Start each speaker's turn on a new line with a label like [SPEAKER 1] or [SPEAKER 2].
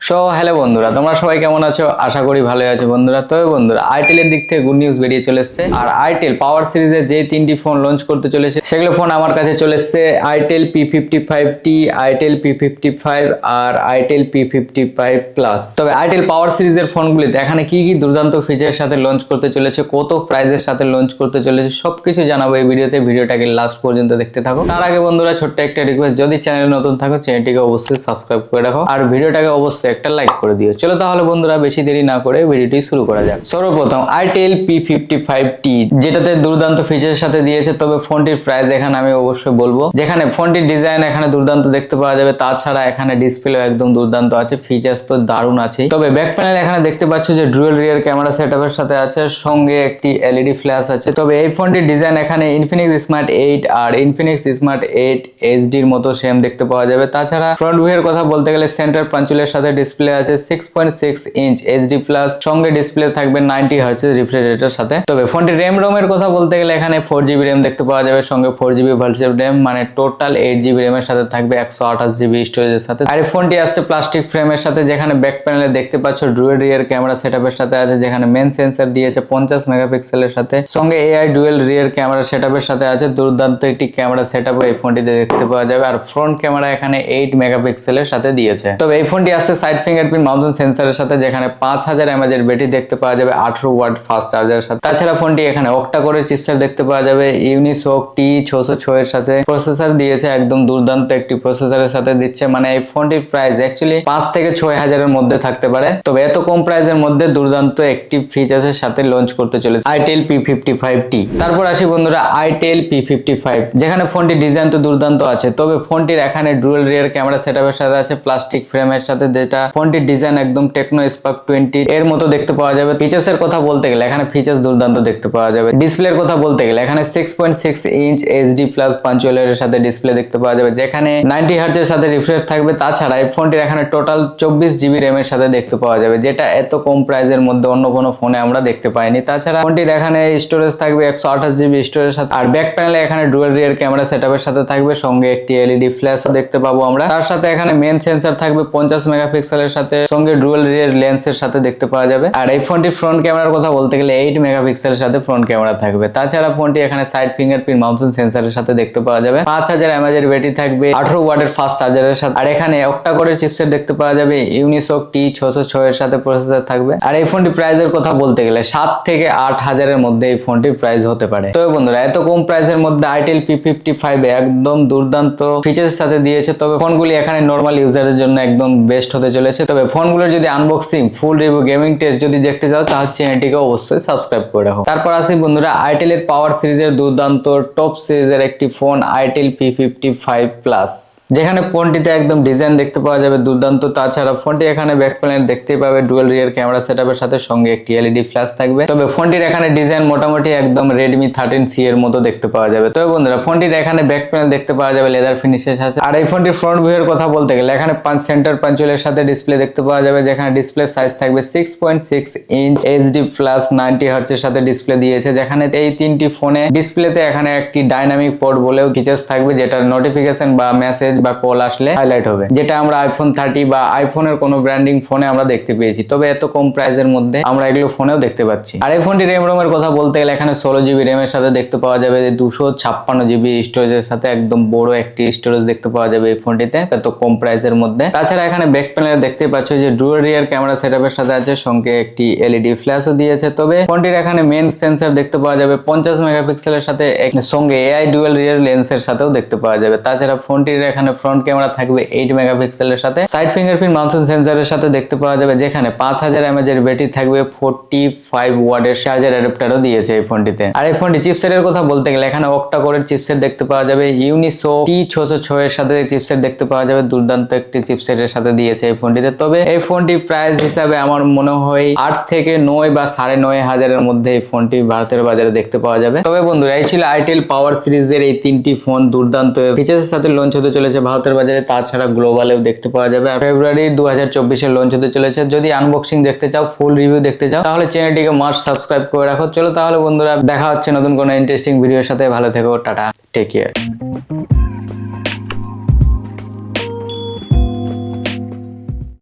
[SPEAKER 1] Hello বন্ধুরা, তোমরা সবাই কেমন আছো? আশা করি ভালোই আছো বন্ধুরা। তবে বন্ধুরা, আইটেলের দিক থেকে গুড নিউজ বেরিয়ে চলে এসেছে। আর আইটেল পাওয়ার সিরিজের যে তিনটি ফোন লঞ্চ করতে চলেছে সেগুলো ফোন আমার কাছে চলে এসেছে। আইটেল P55T, আইটেল P55 আর আইটেল P55 প্লাস। তবে আইটেল পাওয়ার সিরিজের ফোনগুলিতে এখানে কি কি দুর্দান্ত ফিচারের সাথে লঞ্চ করতে চলেছে, কত প্রাইসের সাথে লঞ্চ করতে চলেছে, সবকিছু জানাবো এই ভিডিওতে। ভিডিওটাকে লাস্ট পর্যন্ত দেখতে থাকো। তার আগে বন্ধুরা, ছোট্ট একটা রিকোয়েস্ট, যদি চ্যানেলে নতুন থাকো চ্যানেলটিকে অবশ্যই সাবস্ক্রাইব করে রাখো আর ভিডিওটাকে অবশ্যই একটা লাইক করে দিও। চলো তাহলে বন্ধুরা, বেশি দেরি না করে ভিডিওটি শুরু করা যাক। সর্বপ্রথম আইটেল P55T, যেটাতে দুর্দান্ত ফিচারের সাথে দিয়েছে। তবে ফোনটির প্রাইস এখানে আমি অবশ্যই বলবো, যেখানে ফোনটির ডিজাইন এখানে দুর্দান্ত দেখতে পাওয়া যাবে, তাছাড়া এখানে ডিসপ্লে একদম দুর্দান্ত আছে, ফিচার্স তো দারুণ আছে। তবে ব্যাক প্যানেল এখানে দেখতে পাচ্ছ যে ডুয়াল রিয়ার ক্যামেরা সেটআপের সাথে আছে, সঙ্গে একটি এলইডি ফ্ল্যাশ আছে। তবে এই ফোনটির ডিজাইন এখানে ইনফিনিক্স স্মার্ট 8 আর ইনফিনিক্স স্মার্ট 8 HD এর মতো সেম দেখতে পাওয়া যাবে। তাছাড়া ফ্রন্ট ভিউ এর কথা বলতে গেলে সেন্টার পাঞ্চুলের সাথে ডিসপ্লে আছে 6.6 ইঞ্চ HD প্লাস, সঙ্গে ডিসপ্লে থাকবে 90 হার্টজ রিফ্রেশ রেটের সাথে। তবে ফোনটির র্যাম রোম এর কথা বলতে গেলে এখানে 4GB র্যাম দেখতে পাওয়া যাবে, সঙ্গে 4GB ভার্চুয়াল র্যাম, মানে টোটাল 8GB র্যাম এর সাথে থাকবে 128GB স্টোরেজের সাথে। আর এই ফোনটি আসছে প্লাস্টিক ফ্রেমের সাথে, যেখানে ব্যাক প্যানেলে দেখতে পাচ্ছ ডুয়াল রিয়ার ক্যামেরা সেটআপের সাথে আছে, যেখানে মেন সেন্সর দিয়েছে 50 মেগাপিক্সেলের সাথে, সঙ্গে AI ডুয়াল রিয়ার ক্যামেরা সেটআপের সাথে আছে। দুর্দান্ত একটি ক্যামেরা সেটআপ এই ফোনটিতে দেখতে পাওয়া যাবে। আর ফ্রন্ট ক্যামেরা এখানে 8 মেগাপিক্সেলের সাথে দিয়েছে। তবে এই ফোনটি আসছে সাইড ফিঙ্গারপ্রিন্ট মাউন্টেন সেন্সরের সাথে, যেখানে 5000 mAh এর ব্যাটারি দেখতে পাওয়া যাবে 18 ওয়াট ফাস্ট চার্জারের সাথে। তাছাড়া ফোনটি এখানে অক্টা কোরের চিপসেট দেখতে পাওয়া যাবে, ইউনিসোক T606 এর সাথে প্রসেসর দিয়েছে, একদম দুর্দান্ত একটি প্রসেসরের সাথে দিচ্ছে। মানে এই ফোনটির প্রাইস অ্যাকচুয়ালি 5 থেকে 6000 এর মধ্যে থাকতে পারে। তবে এত কম প্রাইসের মধ্যে দুর্দান্ত একটি ফিচার্সের সাথে লঞ্চ করতে চলেছে আইটেল P55T। তারপর আসি বন্ধুরা আইটেল P55, যেখানে ফোনটি ডিজাইন তো দুর্দান্ত আছে। তবে ফোনটির এখানে ডুয়াল রিয়ার ক্যামেরা সেটআপের সাথে আছে প্লাস্টিক ফ্রেমের সাথে, যেটা ফোনটির ডিজাইন একদম টেকনো স্পার্ক 20 এর মতো দেখতে পাওয়া যাবে। ফিচার্স এর কথা বলতে গেলে এখানে ফিচার্স দুর্দান্ত দেখতে পাওয়া যাবে। ডিসপ্লের কথা বলতে গেলে এখানে 6.6 ইঞ্চ HD প্লাস পাঞ্চুয়াল এর সাথে ডিসপ্লে দেখতে পাওয়া যাবে, যেখানে 90 হার্টজ এর সাথে রিফ্রেশ থাকবে। তাছাড়া এই ফোনটির এখানে টোটাল 24GB র্যাম এর সাথে দেখতে পাওয়া যাবে, যেটা এত কম প্রাইসের মধ্যে অন্য কোনো ফোনে আমরা দেখতে পাইনি। তাছাড়া ফোনটির এখানে স্টোরেজ থাকবে 128GB স্টোরেজের সাথে। আর ব্যাক প্যানেলে এখানে ডুয়াল রিয়ার ক্যামেরা সেটআপের সাথে থাকবে, সঙ্গে একটি এলইডি ফ্ল্যাশও দেখতে পাবো আমরা। তার সাথে এখানে মেন সেন্সর থাকবে 50 মেগাপিক্সেলের সাথে, সঙ্গে ডুয়াল রিয়ার লেন্সের সাথে দেখতে পাওয়া যাবে। আর এই ফোনটির ফ্রন্ট ক্যামেরার কথা বলতে গেলে 8 মেগাপিক্সেলের সাথে ফ্রন্ট ক্যামেরা থাকবে। তাছাড়া ফোনটি এখানে সাইড ফিঙ্গারপ্রিন্ট মাউন্টেন সেন্সরের সাথে দেখতে পাওয়া যাবে। 5000 mAh এর ব্যাটারি থাকবে 18 ওয়াটের ফাস্ট চার্জারের সাথে। আর এখানে অক্টা কোরের চিপসেট দেখতে পাওয়া যাবে, ইউনিসোক T606 এর সাথে প্রসেসর থাকবে। আর এই ফোনটি প্রাইসের কথা বলতে গেলে 7 থেকে 8000 এর মধ্যে এই ফোনটির প্রাইস হতে পারে। তবে বন্ধুরা, এত কম প্রাইসের মধ্যে আইটেল P55 একদম দুর্দান্ত ফিচারের সাথে দিয়েছে। তবে ফোনগুলি এখানে নরমাল ইউজারের জন্য একদম বেস্ট হতে চলেছে। তবে ফোনগুলোর যদি আনবক্সিং, ফুল রিভিউ, গেমিং টেস্ট যদি দেখতে চাও তাহলে চ্যানেলটিকে অবশ্যই সাবস্ক্রাইব করে রাখো। তারপর আসি বন্ধুরা আইটেলের পাওয়ার সিরিজের দুর্দান্ত টপ সিরিজের একটি ফোন আইটেল P55 প্লাস, যেখানে ফোনটিতে একদম ডিজাইন দেখতে পাওয়া যাবে দুর্দান্ত। তাছাড়া ফোনটি এখানে ব্যাক প্যানেল দেখতে পাবে ডুয়াল রিয়ার ক্যামেরা সেটআপের সাথে, সঙ্গে একটি এলইডি ফ্ল্যাশ থাকবে। তবে ফোনটির এখানে ডিজাইন মোটামুটি একদম Redmi 13C এর মতো দেখতে পাওয়া যাবে। তবে বন্ধুরা, ফোনটির এখানে ব্যাক প্যানেল দেখতে পাওয়া যাবে লেদার ফিনিশের সাথে। আর এই ফোনটির ফ্রন্ট ভিউ এর কথা বলতে গেলে এখানে সেন্টার পাঞ্চুলের সাথে ডিসপ্লে দেখতে পাওয়া যাবে, যেখানে ডিসপ্লে সাইজ থাকবে 6.6 ইঞ্চ HD প্লাস 90 হার্টজ এর সাথে ডিসপ্লে দিয়েছে। যেখানে এই তিনটি ফোনে ডিসপ্লেতে এখানে একটি ডাইনামিক পোর্ট বলেও ফিচার্স থাকবে, যেটা নোটিফিকেশন বা মেসেজ বা কল আসলে হাইলাইট হবে, যেটা আমরা iPhone 30 বা আইফোনের কোনো ব্র্যান্ডিং ফোনে আমরা দেখতে পেয়েছি। তবে এত কম প্রাইসের মধ্যে আমরা এগুলো ফোনেও দেখতে পাচ্ছি। আর এই ফোনটি র্যাম রোম এর কথা বলতে গেলে এখানে 16GB র্যাম এর সাথে দেখতে পাওয়া যাবে, 256GB স্টোরেজের সাথে একদম বড় একটি স্টোরেজ দেখতে পাওয়া যাবে এই ফোনটিতে এত কম প্রাইসের মধ্যে। তাছাড়া এখানে ব্যাক প্যানেলে দেখতে পাচ্ছ যে ডুয়াল রিয়ার ক্যামেরা সেটআপের সাথে আছে, সঙ্গে একটি এলইডি ফ্ল্যাশও দিয়েছে। তবে ফোনটির এখানে মেন সেন্সর দেখতে পাওয়া যাবে 50 মেগাপিক্সেলের সাথে, সঙ্গে AI ডুয়াল রিয়ার লেন্সের সাথেও দেখতে পাওয়া যাবে। তাছাড়া ফোনটির এখানে ফ্রন্ট ক্যামেরা থাকবে 8 মেগাপিক্সেলের সাথে, সাইড ফিঙ্গারপ্রিন্ট মাউন্টেন সেন্সরের সাথে দেখতে পাওয়া যাবে, যেখানে 5000 mAh এর ব্যাটারি থাকবে, 45 ওয়াটের চার্জার অ্যাডাপ্টারও দিয়েছে এই ফোনটিতে। আর এই ফোনটি চিপসেটের কথা বলতে গেলে এখানে অক্টা কোরের চিপসেট দেখতে পাওয়া যাবে, ইউনিসোক T606 এর সাথে চিপসেট দেখতে পাওয়া যাবে, দুর্দান্ত একটি চিপসেটের সাথে দিয়েছে এই ফোনটিতে। তবে এই ফোনটি প্রাইস হিসাবে আমার মনে হয় 8 থেকে 9 বা 9500 এর মধ্যে এই ফোনটি ভারতের বাজারে দেখতে পাওয়া যাবে। তবে বন্ধুরা, এই ছিল আইটেল পাওয়ার সিরিজের এই তিনটি ফোন দুর্দান্ত ফিচারের সাথে লঞ্চ হতে চলেছে ভারতের বাজারে। তাছাড়া গ্লোবালেও দেখতে পাওয়া যাবে। আর ফেব্রুয়ারি 2024 লঞ্চ হতে চলেছে। যদি আনবক্সিং দেখতে চাও, ফুল রিভিউ দেখতে চাও, তাহলে চ্যানেলটিকে মাস্ট সাবস্ক্রাইব করে রাখো। চলো তাহলে বন্ধুরা, দেখা হচ্ছে নতুন কোনো ইন্টারেস্টিং ভিডিওর সাথে। ভালো থেকো, টাটা, টেক কেয়ার।